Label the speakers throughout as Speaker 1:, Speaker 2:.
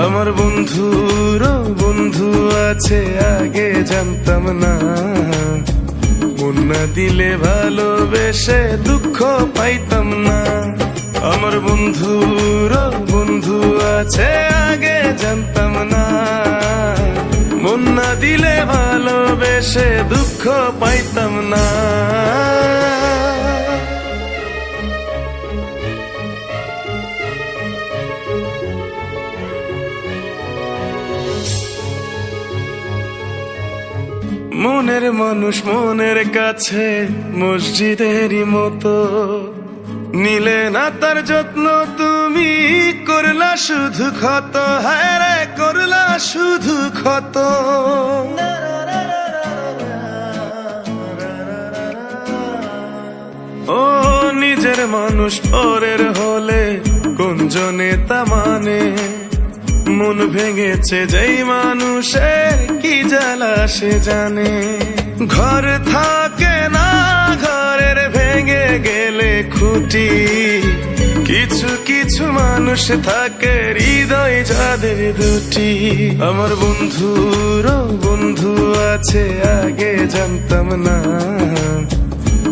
Speaker 1: আমার বন্ধুরও বন্ধু আছে আগে জানতাম না, মন না দিলে ভালোবেসে দুঃখ পাইতাম না। আমার বন্ধুরও বন্ধু আছে আগে জানতাম না, মন না দিলে ভালোবেসে দুঃখ পাইতাম না। মনের মানুষ মনের কাছে মসজিদেরই মতো, নিলে না তার যত্ন তুমি করলা শুধু ক্ষত, হায় রে করলা শুধু ক্ষত। ও নিজের মানুষ পরের হলে কোন জনে তা মানে, মন ভেঙেছে যেই মানুষের কি জ্বালা সে জানে। ঘর থাকে না ঘরের ভেঙে গেলে খুঁটি, কিছু কিছু মানুষ থাকে হৃদয় যাদের দুটি। আমার বন্ধুরও বন্ধু আছে আগে জানতাম না,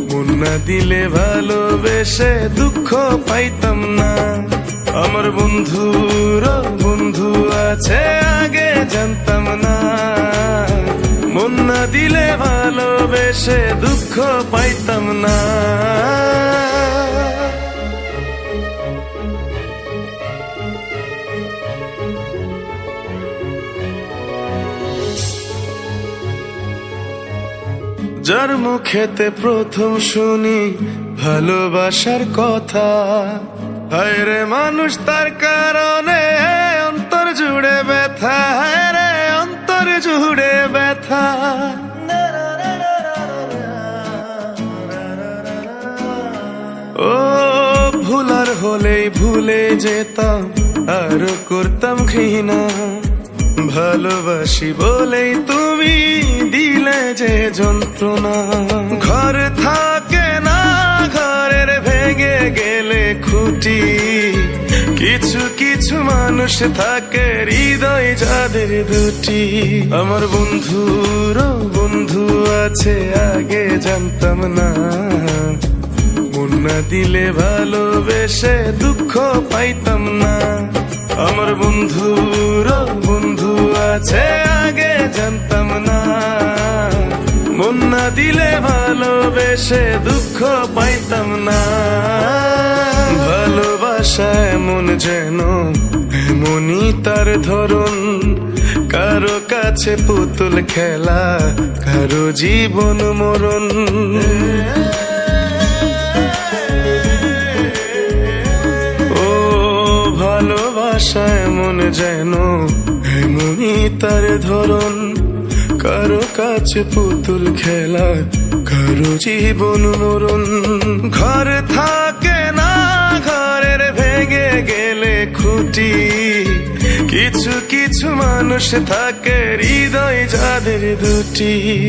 Speaker 1: মন না দিলে ভালোবেসে দুঃখ পাইতাম না। আমার বন্ধুরও বন্ধু আছে আগে জানতাম না, মন না দিলে ভালোবেসে দুঃখ পাইতাম না। যার মুখেতে প্রথম শুনি ভালোবাসার কথা, হায় রে মানুষ তার কারণে অন্তর জুড়ে ব্যথা, হায় রে অন্তর জুড়ে ব্যথা। ও ভুলার হলেই ভুলে যেতাম আর করতাম ঘৃণা, ভালোবাসি বলেই তুমি দিলে যে যন্ত্রণা। ঘর থাকে না ঘরের ভেঙে গেলে খুঁটি, কিছু কিছু মানুষ থাকে হৃদয় যাদের দুটি। আমার বন্ধুরও বন্ধু আছে আগে জানতাম না, মন না দিলে ভালোবেসে দুঃখ পাইতাম না। আমার বন্ধুরও বন্ধু আছে আগে জানতাম না, মন না দিলে ভালোবেসে দুঃখ পাইতাম না। ভালোবাসা এমন যেন এমনই তার ধরন, কারো কাছে পুতুল খেলা কারো জীবন মরণ। ভালোবাসা এমন যেন এমনই তার ধরন, কারো কাছে পুতুল খেলা কারো জীবন মরণ। ঘর থাকে না ঘরের ভেঙে গেলে খুঁটি, কিছু কিছু মানুষ থাকে হৃদয় যাদের দুটি।